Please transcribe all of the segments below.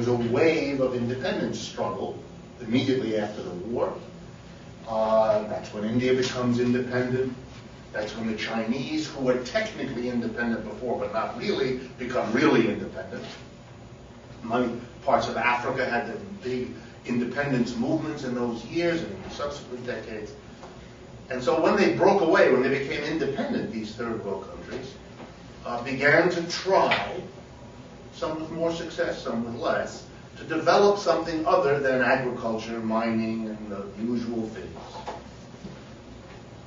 was a wave of independence struggle immediately after the war. That's when India becomes independent. That's when the Chinese, who were technically independent before but not really, become really independent. Many parts of Africa had the big independence movements in those years and in the subsequent decades. And so when they broke away, when they became independent, these third world countries began to try, some with more success, some with less, to develop something other than agriculture, mining, and the usual things.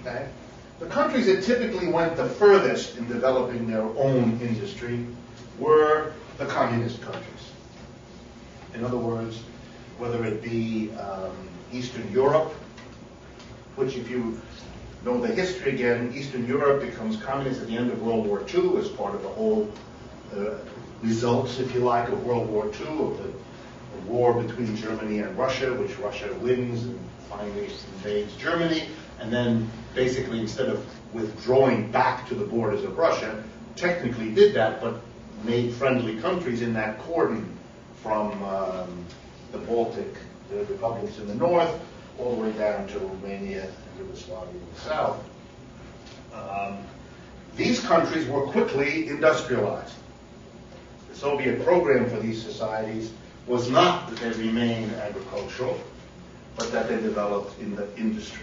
Okay? The countries that typically went the furthest in developing their own industry were the communist countries. In other words, whether it be Eastern Europe, which if you know the history again, Eastern Europe becomes communist at the end of World War II as part of the whole results, if you like, of World War II, of the war between Germany and Russia, which Russia wins and finally invades Germany, and then basically instead of withdrawing back to the borders of Russia, technically did that, but made friendly countries in that cordon from the Baltic, the republics in the north, all the way down to Romania and Yugoslavia in the south. These countries were quickly industrialized. The Soviet program for these societies was not that they remain agricultural, but that they developed in the industry.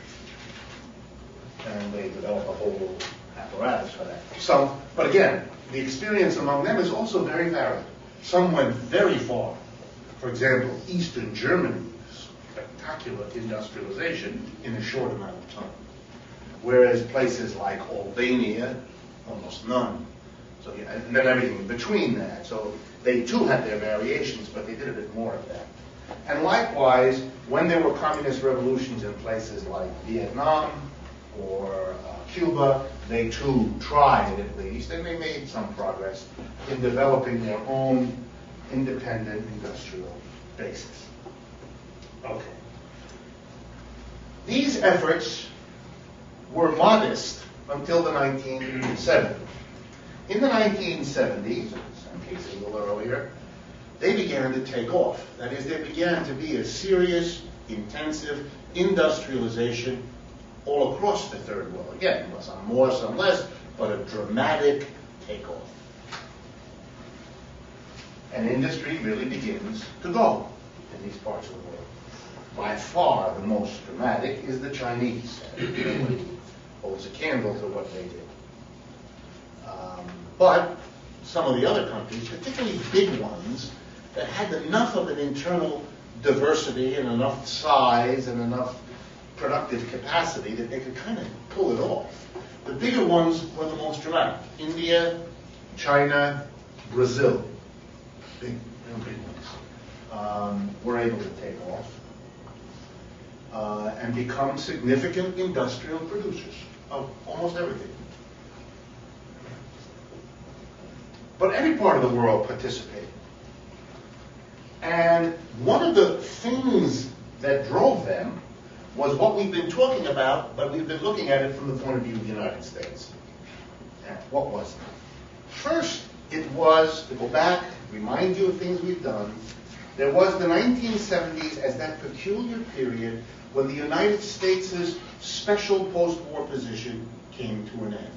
And they developed a whole apparatus for that. But again, the experience among them is also very varied. Some went very far. For example, Eastern Germany, spectacular industrialization in a short amount of time. Whereas places like Albania, almost none. So, yeah, and then everything in between that. So they too had their variations, but they did a bit more of that. And likewise, when there were communist revolutions in places like Vietnam or Cuba, they too tried at least, and they made some progress in developing their own independent industrial basis. Okay. These efforts were modest until the 1970s. In the 1970s, some cases a little earlier, they began to take off. That is, there began to be a serious, intensive industrialization all across the third world. Again, some more, some less, but a dramatic takeoff. And industry really begins to go in these parts of the world. By far the most dramatic is the Chinese. Nobody holds a candle to what they did. But some of the other countries, particularly big ones, that had enough of an internal diversity and enough size and enough productive capacity that they could kind of pull it off. The bigger ones were the most dramatic. India, China, Brazil, big ones, were able to take off and become significant industrial producers of almost everything. But every part of the world participated. And one of the things that drove them was what we've been talking about, but we've been looking at it from the point of view of the United States. And what was it? First, it was, to go back, remind you of things we've done, there was the 1970s as that peculiar period when the United States' special post-war position came to an end.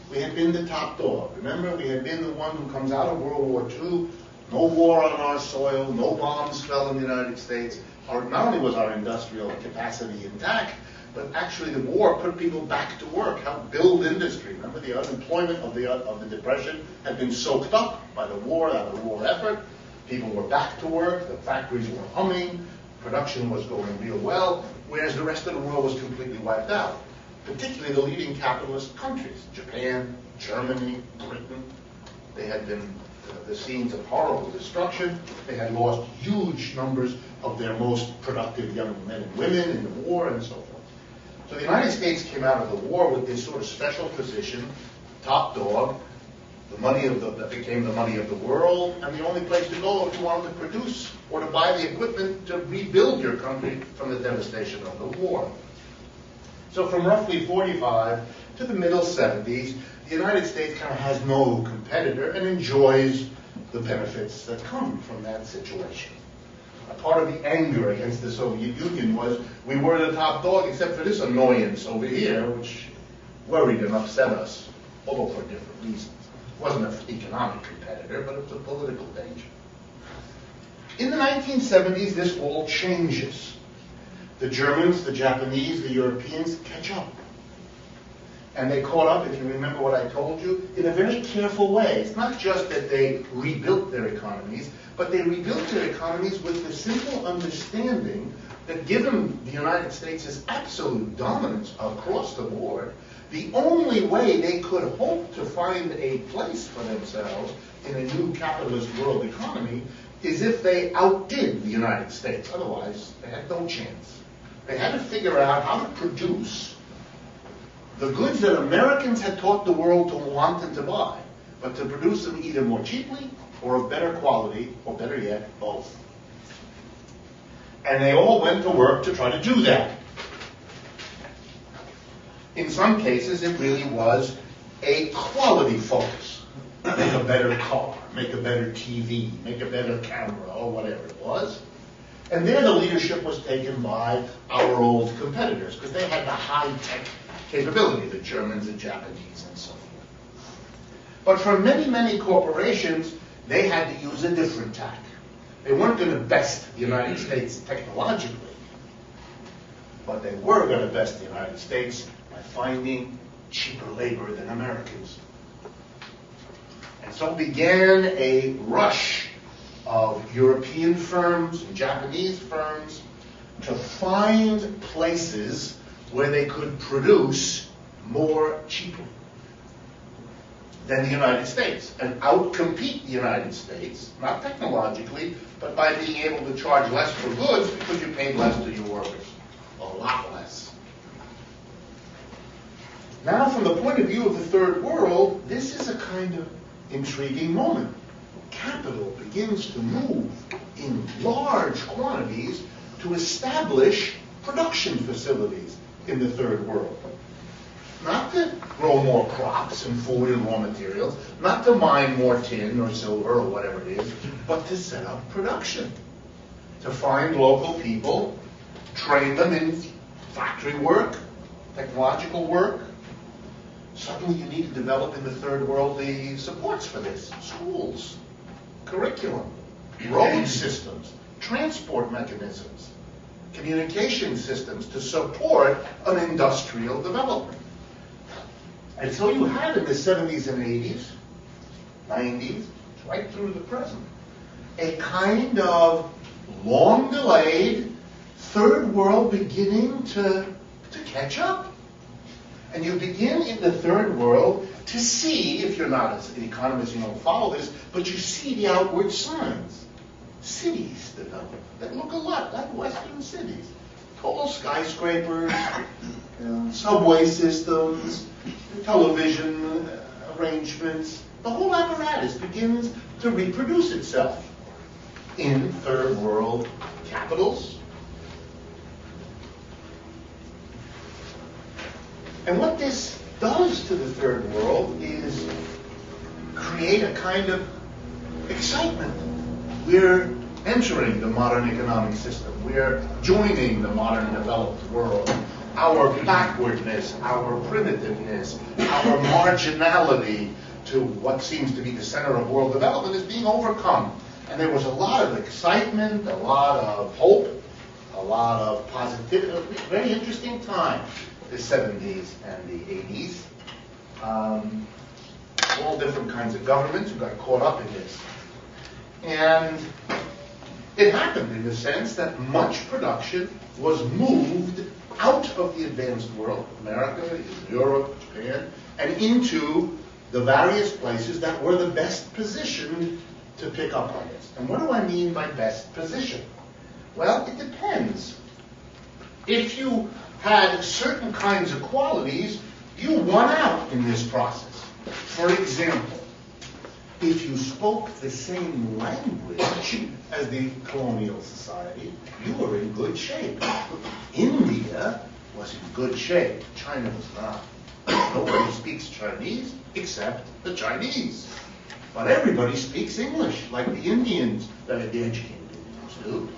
We had been the top dog. Remember, we had been the one who comes out of World War II, no war on our soil, no bombs fell in the United States. Not only was our industrial capacity intact, but actually the war put people back to work, helped build industry. Remember, the unemployment of the Depression had been soaked up by the war, out of the war effort. People were back to work, the factories were humming, production was going real well, whereas the rest of the world was completely wiped out. Particularly the leading capitalist countries, Japan, Germany, Britain. They had been the scenes of horrible destruction. They had lost huge numbers of their most productive young men and women in the war and so forth. So the United States came out of the war with this sort of special position, top dog, that became the money of the world, and the only place to go if you wanted to produce or to buy the equipment to rebuild your country from the devastation of the war. So from roughly 45 to the middle 70s, the United States kind of has no competitor and enjoys the benefits that come from that situation. A part of the anger against the Soviet Union was we were the top dog except for this annoyance over here, which worried and upset us, although for different reasons. It wasn't an economic competitor, but it was a political danger. In the 1970s, this all changes. The Germans, the Japanese, the Europeans catch up. And they caught up, if you remember what I told you, in a very careful way. It's not just that they rebuilt their economies, but they rebuilt their economies with the simple understanding that given the United States' absolute dominance across the board, the only way they could hope to find a place for themselves in a new capitalist world economy is if they outdid the United States. Otherwise, they had no chance. They had to figure out how to produce the goods that Americans had taught the world to want and to buy, but to produce them either more cheaply or of better quality, or better yet, both. And they all went to work to try to do that. In some cases, it really was a quality focus. Make a better car, make a better TV, make a better camera, or whatever it was. And there the leadership was taken by our old competitors, because they had the high-tech capability, the Germans, the Japanese, and so forth. But for many, many corporations, they had to use a different tack. They weren't going to best the United States technologically, but they were going to best the United States by finding cheaper labor than Americans. And so began a rush of European firms and Japanese firms to find places where they could produce more cheaply than the United States and outcompete the United States, not technologically, but by being able to charge less for goods because you paid less to your workers, a lot less. Now, from the point of view of the third world, this is a kind of intriguing moment. Capital begins to move in large quantities to establish production facilities in the third world. Not to grow more crops and food and raw materials, not to mine more tin or silver or whatever it is, but to set up production. To find local people, train them in factory work, technological work. Suddenly you need to develop in the third world the supports for this. Schools, curriculum, road systems, transport mechanisms, communication systems to support an industrial development. And so you had in the 70s and 80s, 90s, right through the present, a kind of long-delayed third world beginning to catch up. And you begin in the third world to see, if you're not an economist, you don't follow this, but you see the outward signs. Cities develop that look a lot like Western cities. Tall skyscrapers, subway systems, television arrangements. The whole apparatus begins to reproduce itself in third world capitals. And what this does to the third world is create a kind of excitement. We're entering the modern economic system. We're joining the modern developed world. Our backwardness, our primitiveness, our marginality to what seems to be the center of world development is being overcome. And there was a lot of excitement, a lot of hope, a lot of positivity. It was a very interesting time, the 70s and the 80s. All different kinds of governments who got caught up in this. And it happened in the sense that much production was moved out of the advanced world, America, Europe, Japan, and into the various places that were the best positioned to pick up on this. And what do I mean by best position? Well, it depends. If you had certain kinds of qualities, you won out in this process. For example, if you spoke the same language as the colonial society, you were in good shape. India was in good shape. China was not. Nobody speaks Chinese except the Chinese. But everybody speaks English, like the Indians, the educated Indians do.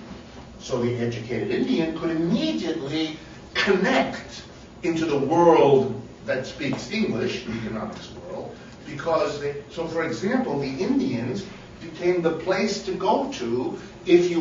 So the educated Indian could immediately connect into the world that speaks English, the economics world, because so for example, the Indians became the place to go to if you